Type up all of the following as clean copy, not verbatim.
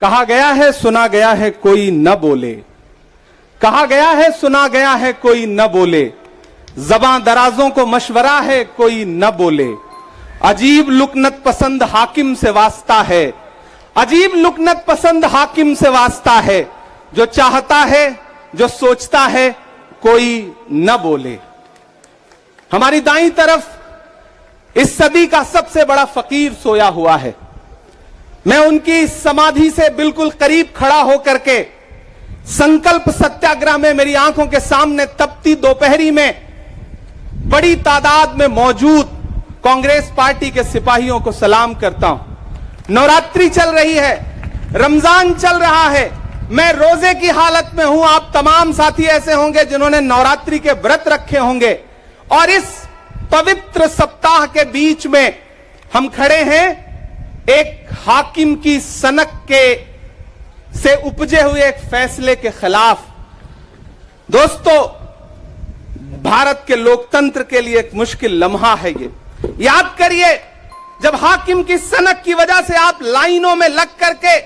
कहा गया है सुना गया है कोई न बोले, कहा गया है सुना गया है कोई न बोले, ज़बां दराजों को मशवरा है कोई न बोले। अजीब लुकनत पसंद हाकिम से वास्ता है, अजीब लुकनत पसंद हाकिम से वास्ता है, जो चाहता है जो सोचता है कोई न बोले। हमारी दाईं तरफ इस सदी का सबसे बड़ा फकीर सोया हुआ है। मैं उनकी समाधि से बिल्कुल करीब खड़ा होकर के संकल्प सत्याग्रह में मेरी आंखों के सामने तपती दोपहरी में बड़ी तादाद में मौजूद कांग्रेस पार्टी के सिपाहियों को सलाम करता हूं। नवरात्रि चल रही है, रमजान चल रहा है, मैं रोजे की हालत में हूं। आप तमाम साथी ऐसे होंगे जिन्होंने नवरात्रि के व्रत रखे होंगे और इस पवित्र सप्ताह के बीच में हम खड़े हैं एक हाकिम की सनक के से उपजे हुए एक फैसले के खिलाफ। दोस्तों, भारत के लोकतंत्र के लिए एक मुश्किल लम्हा है ये। याद करिए, जब हाकिम की सनक की वजह से आप लाइनों में लग करके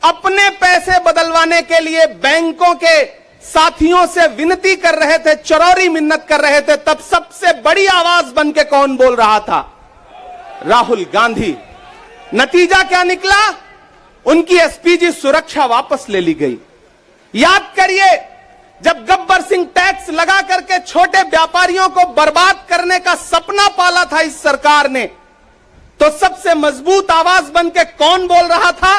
अपने पैसे बदलवाने के लिए बैंकों के साथियों से विनती कर रहे थे, चरौरी मिन्नत कर रहे थे, तब सबसे बड़ी आवाज बन के कौन बोल रहा था? राहुल गांधी। नतीजा क्या निकला? उनकी एसपीजी सुरक्षा वापस ले ली गई। याद करिए, जब गब्बर सिंह टैक्स लगा करके छोटे व्यापारियों को बर्बाद करने का सपना पाला था इस सरकार ने, तो सबसे मजबूत आवाज बन के कौन बोल रहा था?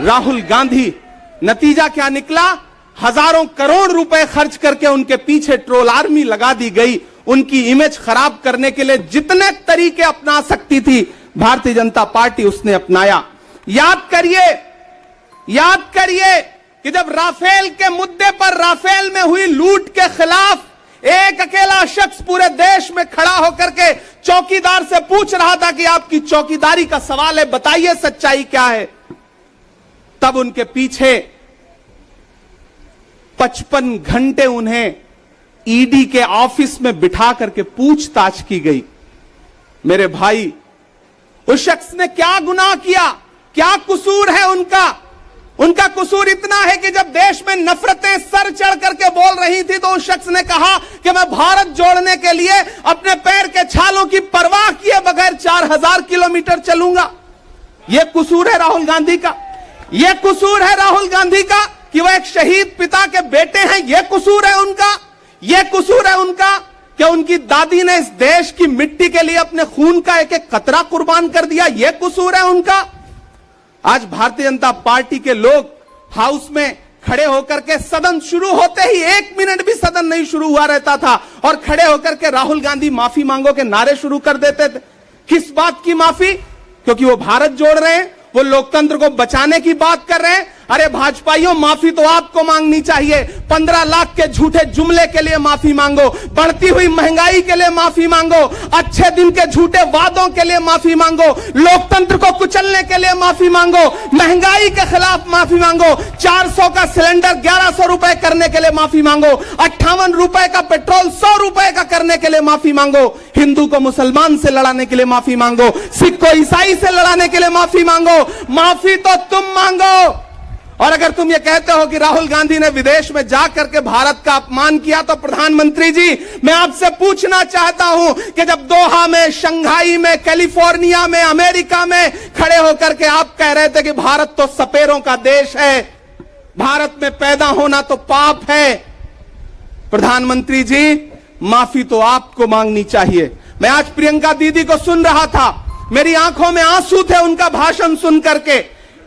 राहुल गांधी। नतीजा क्या निकला? हजारों करोड़ रुपए खर्च करके उनके पीछे ट्रोल आर्मी लगा दी गई। उनकी इमेज खराब करने के लिए जितने तरीके अपना सकती थी भारतीय जनता पार्टी उसने अपनाया। याद करिए कि जब राफेल के मुद्दे पर, राफेल में हुई लूट के खिलाफ एक अकेला शख्स पूरे देश में खड़ा होकर के चौकीदार से पूछ रहा था कि आपकी चौकीदारी का सवाल है, बताइए सच्चाई क्या है, तब उनके पीछे 55 घंटे उन्हें ईडी के ऑफिस में बिठा करके पूछताछ की गई। मेरे भाई, उस शख्स ने क्या गुनाह किया? क्या कसूर है उनका? उनका कसूर इतना है कि जब देश में नफरतें सर चढ़ करके बोल रही थी तो उस शख्स ने कहा कि मैं भारत जोड़ने के लिए अपने पैर के छालों की परवाह किए बगैर 4000 किलोमीटर चलूंगा। यह कसूर है राहुल गांधी का। यह कसूर है राहुल गांधी का कि वह एक शहीद पिता के बेटे हैं। यह कसूर है उनका। यह कसूर है उनका कि उनकी दादी ने इस देश की मिट्टी के लिए अपने खून का एक एक कतरा कुर्बान कर दिया। यह कसूर है उनका। आज भारतीय जनता पार्टी के लोग हाउस में खड़े होकर के, सदन शुरू होते ही 1 मिनट भी सदन नहीं शुरू हुआ रहता था और खड़े होकर के राहुल गांधी माफी मांगो के नारे शुरू कर देते थे। किस बात की माफी? क्योंकि वो भारत जोड़ रहे हैं, वो लोकतंत्र को बचाने की बात कर रहे हैं। अरे भाजपाइयों, माफी तो आपको मांगनी चाहिए। 15 लाख के झूठे जुमले के लिए माफी मांगो, बढ़ती हुई महंगाई के लिए माफी मांगो, अच्छे दिन के झूठे वादों के लिए माफी मांगो, लोकतंत्र को कुचलने के लिए माफी मांगो, महंगाई के खिलाफ माफी मांगो, 400 का सिलेंडर 1100 रुपए करने के लिए माफी मांगो, 58 रुपए का पेट्रोल 100 रुपए का करने के लिए माफी मांगो, हिंदू को मुसलमान से लड़ाने के लिए माफी मांगो, सिख को ईसाई से लड़ाने के लिए माफी मांगो। माफी तो तुम मांगो। और अगर तुम ये कहते हो कि राहुल गांधी ने विदेश में जाकर के भारत का अपमान किया, तो प्रधानमंत्री जी, मैं आपसे पूछना चाहता हूं कि जब दोहा में, शंघाई में, कैलिफोर्निया में, अमेरिका में खड़े होकर के आप कह रहे थे कि भारत तो सपेरों का देश है, भारत में पैदा होना तो पाप है, प्रधानमंत्री जी, माफी तो आपको मांगनी चाहिए। मैं आज प्रियंका दीदी को सुन रहा था, मेरी आंखों में आंसू थे उनका भाषण सुन करके।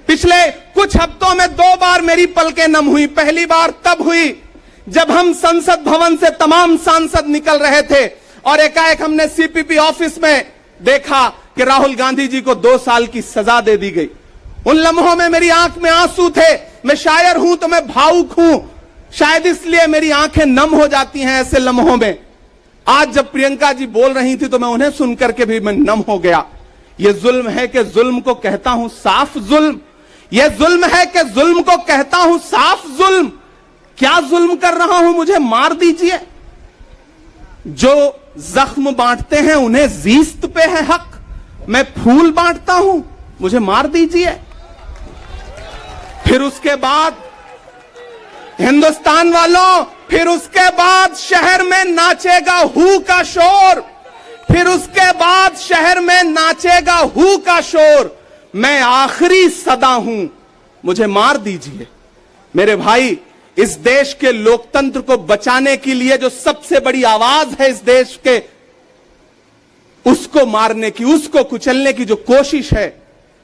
पिछले कुछ हफ्तों में 2 बार मेरी पलकें नम हुई। पहली बार तब हुई जब हम संसद भवन से तमाम सांसद निकल रहे थे और एकाएक हमने सीपीपी ऑफिस में देखा कि राहुल गांधी जी को 2 साल की सजा दे दी गई। उन लम्हों में मेरी आंख में आंसू थे। मैं शायर हूं तो मैं भावुक हूं, शायद इसलिए मेरी आंखें नम हो जाती हैं ऐसे लम्हों में। आज जब प्रियंका जी बोल रही थी तो मैं उन्हें सुनकर के भी मैं नम हो गया। यह जुल्म है कि जुल्म को कहता हूं साफ जुल्म। यह जुल्म है कि जुल्म को कहता हूं साफ जुल्म। क्या जुल्म कर रहा हूं? मुझे मार दीजिए। जो जख्म बांटते हैं उन्हें जीस्त पे है हक। मैं फूल बांटता हूं, मुझे मार दीजिए। फिर उसके बाद हिंदुस्तान वालों, फिर उसके बाद शहर में नाचेगा हू का शोर, फिर उसके बाद शहर में नाचेगा हू का शोर। मैं आखिरी सदा हूं, मुझे मार दीजिए। मेरे भाई, इस देश के लोकतंत्र को बचाने के लिए जो सबसे बड़ी आवाज है इस देश के, उसको मारने की, उसको कुचलने की जो कोशिश है,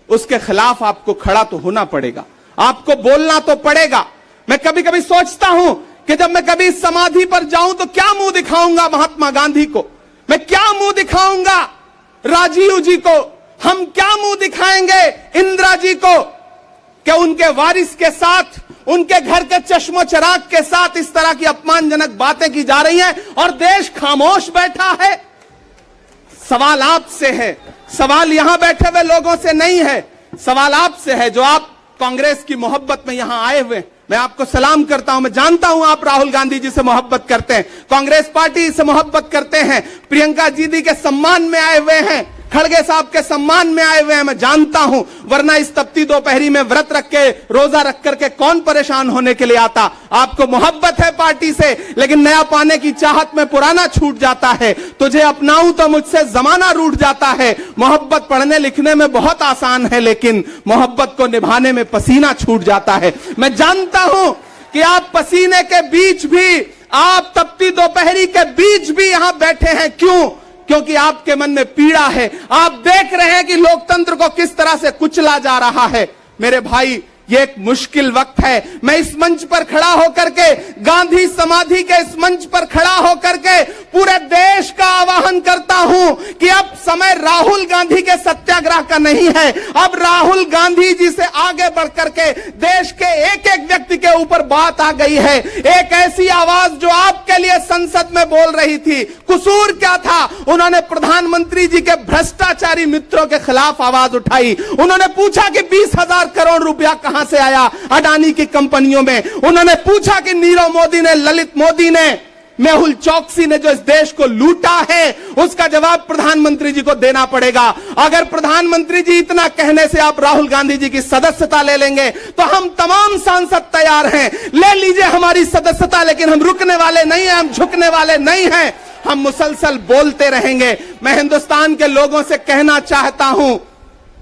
उसके खिलाफ आपको खड़ा तो होना पड़ेगा, आपको बोलना तो पड़ेगा। मैं कभी कभी सोचता हूं कि जब मैं कभी समाधि पर जाऊं तो क्या मुंह दिखाऊंगा महात्मा गांधी को, मैं क्या मुंह दिखाऊंगा राजीव जी को, हम क्या मुंह दिखाएंगे इंदिरा जी को, कि उनके वारिस के साथ, उनके घर के चश्मो चिराग के साथ इस तरह की अपमानजनक बातें की जा रही हैं और देश खामोश बैठा है। सवाल आपसे है, सवाल यहां बैठे हुए लोगों से नहीं है, सवाल आपसे है जो आप कांग्रेस की मोहब्बत में यहां आए हुए। मैं आपको सलाम करता हूं, मैं जानता हूं आप राहुल गांधी जी से मोहब्बत करते हैं, कांग्रेस पार्टी से मोहब्बत करते हैं, प्रियंका दीदी के सम्मान में आए हुए हैं, खड़गे साहब के सम्मान में आए हुए हैं, मैं जानता हूं, वरना इस तपती दोपहरी में व्रत रख के, रोजा रख करके कौन परेशान होने के लिए आता। आपको मोहब्बत है पार्टी से, लेकिन नया पाने की चाहत में पुराना छूट जाता है। तुझे अपनाऊं तो मुझसे जमाना रूठ जाता है। मोहब्बत पढ़ने लिखने में बहुत आसान है, लेकिन मोहब्बत को निभाने में पसीना छूट जाता है। मैं जानता हूं कि आप पसीने के बीच भी, आप तपती दोपहरी के बीच भी यहां बैठे हैं। क्यों? क्योंकि आपके मन में पीड़ा है, आप देख रहे हैं कि लोकतंत्र को किस तरह से कुचला जा रहा है। मेरे भाई, ये एक मुश्किल वक्त है। मैं इस मंच पर खड़ा होकर के, गांधी समाधि के इस मंच पर खड़ा होकर के पूरे देश का आह्वान करता हूं कि अब समय राहुल गांधी के सत्याग्रह का नहीं है। अब राहुल गांधी जी से आगे बढ़कर के देश के एक एक व्यक्ति के ऊपर बात आ गई है। एक ऐसी आवाज जो आपके लिए संसद में बोल रही थी, कसूर क्या था? उन्होंने प्रधानमंत्री जी के भ्रष्टाचारी मित्रों के खिलाफ आवाज उठाई। उन्होंने पूछा कि 20,000 करोड़ रुपया कहां से आया अडानी की कंपनियों में। उन्होंने पूछा कि नीरव मोदी ने, ललित मोदी ने, मेहुल चौकसी ने जो इस देश को लूटा है, उसका जवाब प्रधानमंत्री जी को देना पड़ेगा। अगर प्रधानमंत्री जी इतना कहने से आप राहुल गांधी जी की सदस्यता ले लेंगे तो हम तमाम सांसद तैयार हैं, ले लीजिए हमारी सदस्यता, लेकिन हम रुकने वाले नहीं हैं, हम झुकने वाले नहीं हैं, हम मुसलसल बोलते रहेंगे। मैं हिंदुस्तान के लोगों से कहना चाहता हूं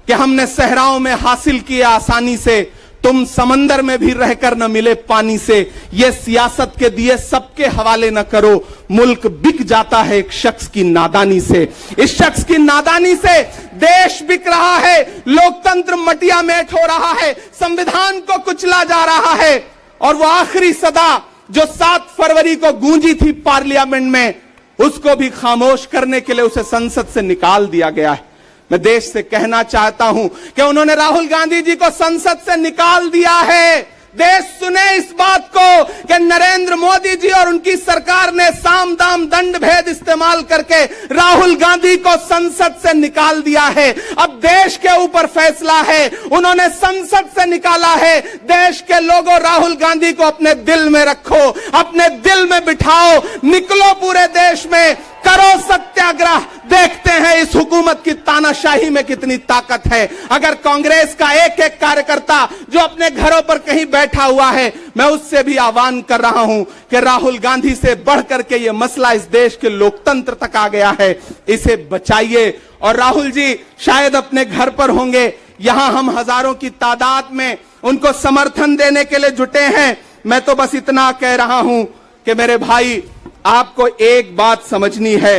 कि हमने सहराओं में हासिल किया आसानी से, तुम समंदर में भी रहकर न मिले पानी से। ये सियासत के दिए सबके हवाले न करो, मुल्क बिक जाता है एक शख्स की नादानी से। इस शख्स की नादानी से देश बिक रहा है, लोकतंत्र मटिया मेट हो रहा है, संविधान को कुचला जा रहा है। और वो आखिरी सदा जो 7 फरवरी को गूंजी थी पार्लियामेंट में, उसको भी खामोश करने के लिए उसे संसद से निकाल दिया गया है। मैं देश से कहना चाहता हूं कि उन्होंने राहुल गांधी जी को संसद से निकाल दिया है। देश सुने इस बात को कि नरेंद्र मोदी जी और उनकी सरकार ने साम दाम दंड भेद इस्तेमाल करके राहुल गांधी को संसद से निकाल दिया है। अब देश के ऊपर फैसला है, उन्होंने संसद से निकाला है। देश के लोगों, राहुल गांधी को अपने दिल में रखो, अपने दिल में बिठाओ, निकलो पूरे देश में, करो सत्याग्रह। देखते हैं इस हुकूमत की तानाशाही में कितनी ताकत है। अगर कांग्रेस का एक एक कार्यकर्ता जो अपने घरों पर कहीं बैठा हुआ है, मैं उससे भी आह्वान कर रहा हूं कि राहुल गांधी से बढ़कर के ये मसला इस देश के लोकतंत्र तक आ गया है, इसे बचाइए। और राहुल जी शायद अपने घर पर होंगे, यहां हम हजारों की तादाद में उनको समर्थन देने के लिए जुटे हैं। मैं तो बस इतना कह रहा हूं कि मेरे भाई, आपको एक बात समझनी है,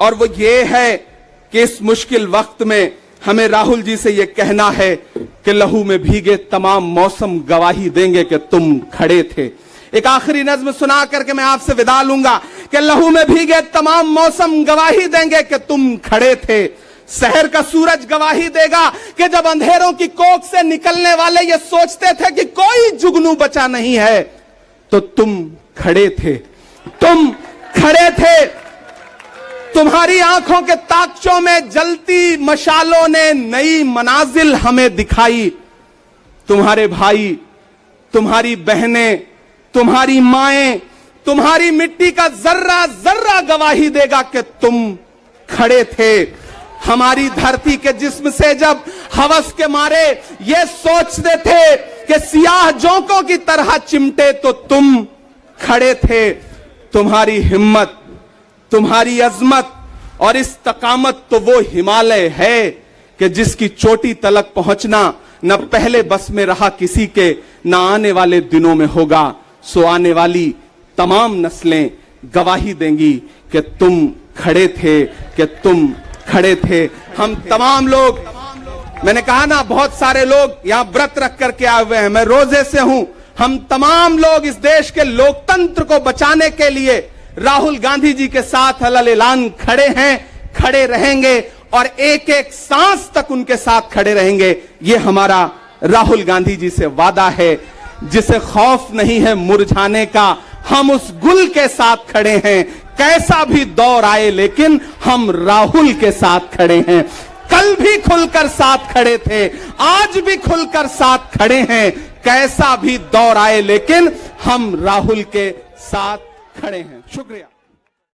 और वो ये है कि इस मुश्किल वक्त में हमें राहुल जी से ये कहना है कि लहू में भीगे तमाम मौसम गवाही देंगे कि तुम खड़े थे। एक आखिरी नज्म सुना करके मैं आपसे विदा लूंगा कि लहू में भीगे तमाम मौसम गवाही देंगे कि तुम खड़े थे। शहर का सूरज गवाही देगा कि जब अंधेरों की कोख से निकलने वाले ये सोचते थे कि कोई जुगनू बचा नहीं है, तो तुम खड़े थे, तुम खड़े थे। तुम्हारी आंखों के ताकचों में जलती मशालों ने नई मनाजिल हमें दिखाई। तुम्हारे भाई, तुम्हारी बहनें, तुम्हारी माएं, तुम्हारी मिट्टी का जर्रा जर्रा गवाही देगा कि तुम खड़े थे। हमारी धरती के जिस्म से जब हवस के मारे ये सोचते थे कि सियाह जोंकों की तरह चिमटे तो तुम खड़े थे। तुम्हारी हिम्मत, तुम्हारी अजमत और इस्तकामत तो वो हिमालय है कि जिसकी चोटी तलक पहुंचना न पहले बस में रहा किसी के, न आने वाले दिनों में होगा। सो आने वाली तमाम नस्लें गवाही देंगी कि तुम खड़े थे, कि तुम खड़े थे। हम तमाम लोग, मैंने कहा ना, बहुत सारे लोग यहां व्रत रख करके आए हुए हैं, मैं रोजे से हूं। हम तमाम लोग इस देश के लोकतंत्र को बचाने के लिए राहुल गांधी जी के साथ अलल ऐलान खड़े हैं, खड़े रहेंगे और एक एक सांस तक उनके साथ खड़े रहेंगे। ये हमारा राहुल गांधी जी से वादा है। जिसे खौफ नहीं है मुरझाने का, हम उस गुल के साथ खड़े हैं। कैसा भी दौर आए लेकिन हम राहुल के साथ खड़े हैं। कल भी खुलकर साथ खड़े थे, आज भी खुलकर साथ खड़े हैं। कैसा भी दौर आए लेकिन हम राहुल के साथ खड़े हैं। शुक्रिया।